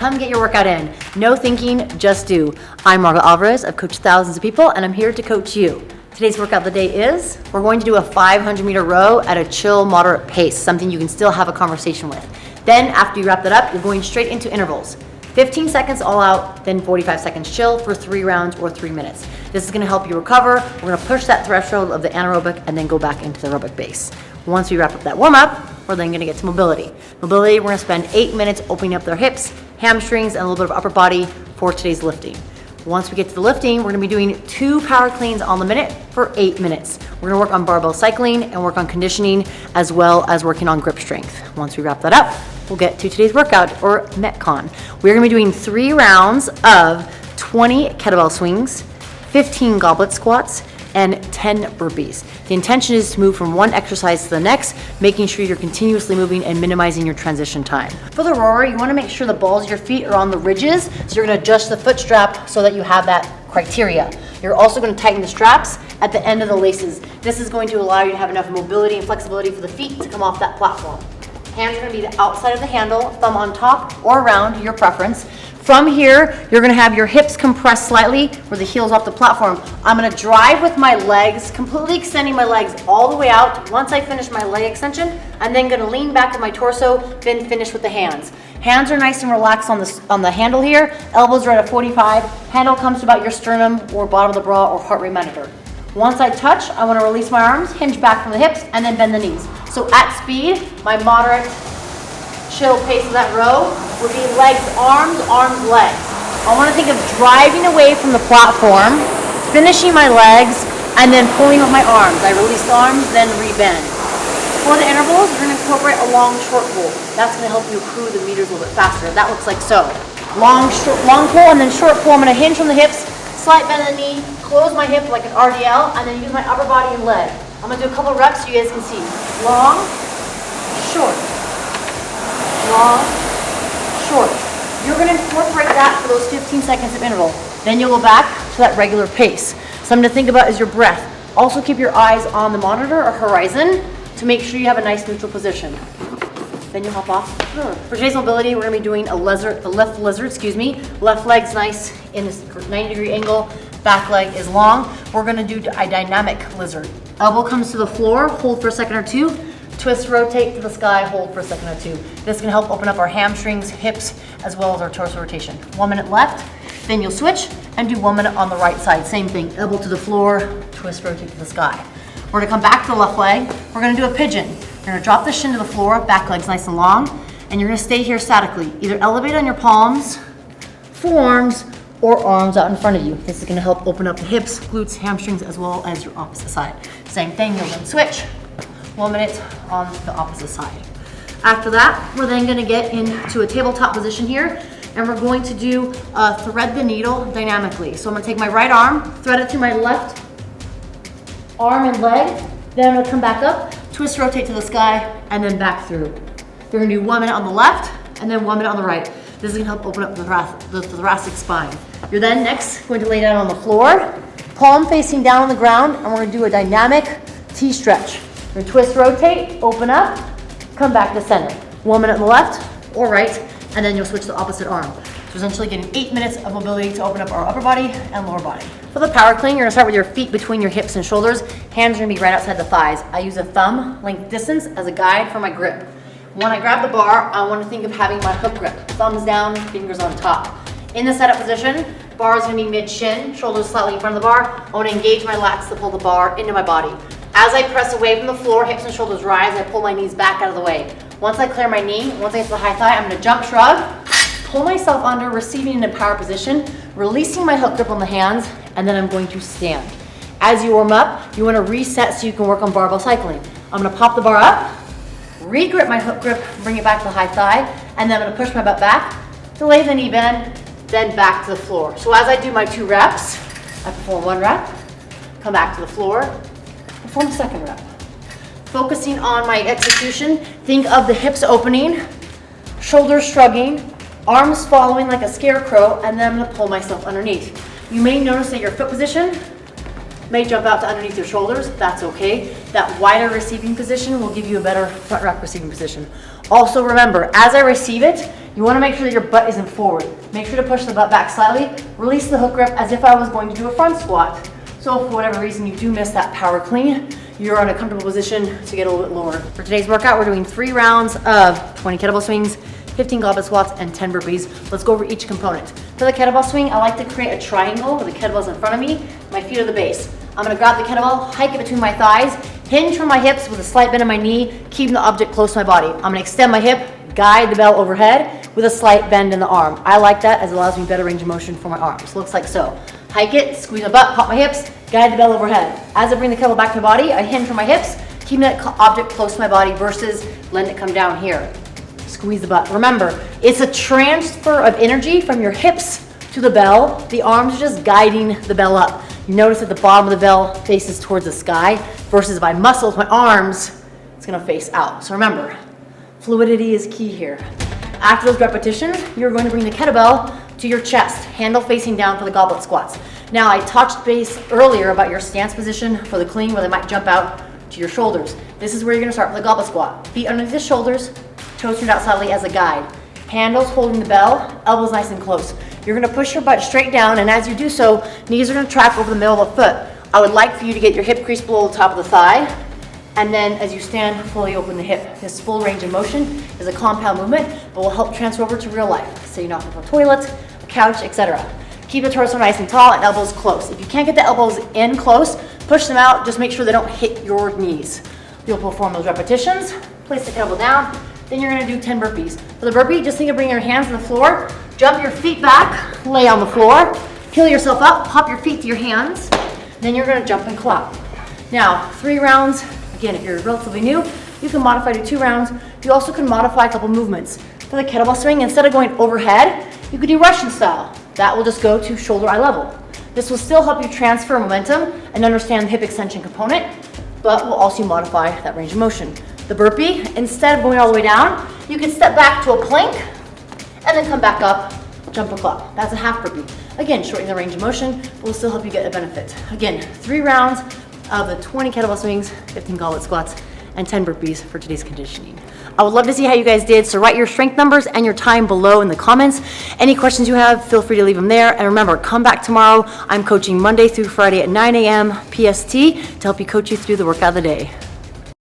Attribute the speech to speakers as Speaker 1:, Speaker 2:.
Speaker 1: come get your workout in. No thinking, just do. I'm Margaux Alvarez. I've coached thousands of people and I'm here to coach you. Today's workout of the day is, we're going to do a 500-meter row at a chill, moderate pace, something you can still have a conversation with. Then after you wrap that up, you're going straight into intervals. 15 seconds all out, then 45 seconds chill for 3 rounds or 3 minutes. This is gonna help you recover. We're gonna push that threshold of the anaerobic and then go back into the aerobic base. Once we wrap up that warm-up, we're then gonna get to mobility. Mobility, we're gonna spend 8 minutes opening up their hips, hamstrings, and a little bit of upper body for today's lifting. Once we get to the lifting, we're gonna be doing 2 power cleans on the minute for 8 minutes. We're gonna work on barbell cycling and work on conditioning as well as working on grip strength. Once we wrap that up, we'll get to today's workout, or METCON. We're gonna be doing 3 rounds of 20 kettlebell swings, 15 goblet squats, and 10 burpees. The intention is to move from one exercise to the next, making sure you're continuously moving and minimizing your transition time. For the rower, you wanna make sure the balls of your feet are on the ridges, so you're gonna adjust the foot strap so that you have that criteria. You're also gonna tighten the straps at the end of the laces. This is going to allow you to have enough mobility and flexibility for the feet to come off that platform. Hands are gonna be the outside of the handle, thumb on top or around, your preference. From here, you're gonna have your hips compressed slightly where the heel's off the platform. I'm gonna drive with my legs, completely extending my legs all the way out. Once I finish my leg extension, I'm then gonna lean back with my torso, then finish with the hands. Hands are nice and relaxed on the handle here. Elbows are at a 45. Handle comes to about your sternum or bottom of the bra or heart rate monitor. Once I touch, I wanna release my arms, hinge back from the hips, and then bend the knees. So at speed, my moderate, chill pace of that row would be legs, arms, legs. I want to think of driving away from the platform, finishing my legs, and then pulling with my arms. I release the arms, then rebend. For the intervals, we're going to incorporate a long, short pull. That's going to help you accrue the meters a little bit faster. That looks like so. Long pull, and then short pull. I'm going to hinge from the hips, slight bend in the knee, close my hip like an RDL, and then use my upper body and leg. I'm going to do a couple reps so you guys can see. Long, short. Long, short. You're going to incorporate that for those 15 seconds of interval. Then you'll go back to that regular pace. Something to think about is your breath. Also keep your eyes on the monitor or horizon to make sure you have a nice neutral position. Then you'll hop off. For today's mobility, we're going to be doing a left lizard. Left leg's nice in this 90-degree angle. Back leg is long. We're going to do a dynamic lizard. Elbow comes to the floor. Hold for a second or two. Twist, rotate to the sky, hold for a second or two. This is gonna help open up our hamstrings, hips, as well as our torso rotation. 1 minute left, then you'll switch and do 1 minute on the right side. Same thing, elbow to the floor, twist, rotate to the sky. We're gonna come back to the left leg. We're gonna do a pigeon. You're gonna drop the shin to the floor, back leg's nice and long, and you're gonna stay here statically. Either elevate on your palms, forearms, or arms out in front of you. This is gonna help open up the hips, glutes, hamstrings, as well as your opposite side. Same thing, you'll then switch. 1 minute on the opposite side. After that, we're then gonna get into a tabletop position here, and we're going to do thread the needle dynamically. So I'm gonna take my right arm, thread it through my left arm and leg, then I'm gonna come back up, twist, rotate to the sky, and then back through. We're gonna do 1 minute on the left, and then 1 minute on the right. This is gonna help open up the thoracic spine. You're then next going to lay down on the floor, palm facing down on the ground, and we're gonna do a dynamic T-stretch. We're gonna twist, rotate, open up, come back to center. 1 minute on the left or right, and then you'll switch to the opposite arm. So essentially getting 8 minutes of mobility to open up our upper body and lower body. For the power clean, you're gonna start with your feet between your hips and shoulders. Hands are gonna be right outside the thighs. I use a thumb length distance as a guide for my grip. When I grab the bar, I wanna think of having my hook grip. Thumbs down, fingers on top. In the setup position, bar is gonna be mid-shin, shoulders slightly in front of the bar. I wanna engage my lats to pull the bar into my body. As I press away from the floor, hips and shoulders rise, I pull my knees back out of the way. Once I clear my knee, once I get to the high thigh, I'm gonna jump shrug, pull myself under, receiving in a power position, releasing my hook grip on the hands, and then I'm going to stand. As you warm up, you wanna reset so you can work on barbell cycling. I'm gonna pop the bar up, re-grip my hook grip, bring it back to the high thigh, and then I'm gonna push my butt back, delay the knee bend, then back to the floor. So as I do my 2 reps, I perform 1 rep, come back to the floor, perform the 2nd rep. Focusing on my execution, think of the hips opening, shoulders shrugging, arms following like a scarecrow, and then I'm gonna pull myself underneath. You may notice that your foot position may jump out to underneath your shoulders. That's okay. That wider receiving position will give you a better front rack receiving position. Also remember, as I receive it, You want to make sure that your butt isn't forward. Make sure to push the butt back slightly. Release the hook grip as if I was going to do a front squat. So if for whatever reason you do miss that power clean, you're in a comfortable position to get a little bit lower. For today's workout, we're doing 3 rounds of 20 kettlebell swings, 15 goblet squats, and 10 burpees. Let's go over each component. For the kettlebell swing, I like to create a triangle with the kettlebells in front of me, my feet are the base. I'm gonna grab the kettlebell, hike it between my thighs, hinge from my hips with a slight bend in my knee, keeping the object close to my body. I'm gonna extend my hip, guide the bell overhead with a slight bend in the arm. I like that as it allows me better range of motion for my arms. Looks like so. Hike it, squeeze my butt, pop my hips, guide the bell overhead. As I bring the kettlebell back to my body, I hinge from my hips, keeping that object close to my body versus letting it come down here. Squeeze the butt. Remember, it's a transfer of energy from your hips to the bell. The arms are just guiding the bell up. You notice that the bottom of the bell faces towards the sky versus if I muscle with my arms, it's gonna face out. So remember, fluidity is key here. After those repetitions, you're going to bring the kettlebell to your chest, handle facing down for the goblet squats. Now, I touched base earlier about your stance position for the clean where they might jump out to your shoulders. This is where you're gonna start for the goblet squat. Feet underneath the shoulders, toes turned out slightly as a guide. Handles holding the bell, elbows nice and close. You're gonna push your butt straight down, and as you do so, knees are gonna track over the middle of the foot. I would like for you to get your hip crease below the top of the thigh, and then as you stand, fully open the hip. This full range of motion is a compound movement, but will help transfer over to real life. Say you're not from a toilet, a couch, etc. Keep the torso nice and tall and elbows close. If you can't get the elbows in close, push them out, just make sure they don't hit your knees. You'll perform those repetitions, place the kettlebell down, then you're gonna do 10 burpees. For the burpee, just think of bringing your hands on the floor, jump your feet back, lay on the floor, peel yourself up, pop your feet to your hands, then you're gonna jump and clap. Now, 3 rounds. Again, if you're relatively new, you can modify to 2 rounds. You also can modify a couple movements. For the kettlebell swing, instead of going overhead, you could do Russian style. That will just go to shoulder eye level. This will still help you transfer momentum and understand the hip extension component, but will also modify that range of motion. The burpee, instead of going all the way down, you can step back to a plank and then come back up, jump and clap. That's a half burpee. Again, shortening the range of motion, but will still help you get a benefit. Again, 3 rounds of the 20 kettlebell swings, 15 goblet squats, and 10 burpees for today's conditioning. I would love to see how you guys did, so write your strength numbers and your time below in the comments. Any questions you have, feel free to leave them there. And remember, come back tomorrow. I'm coaching Monday through Friday at 9 a.m. PST to help you coach you through the workout of the day.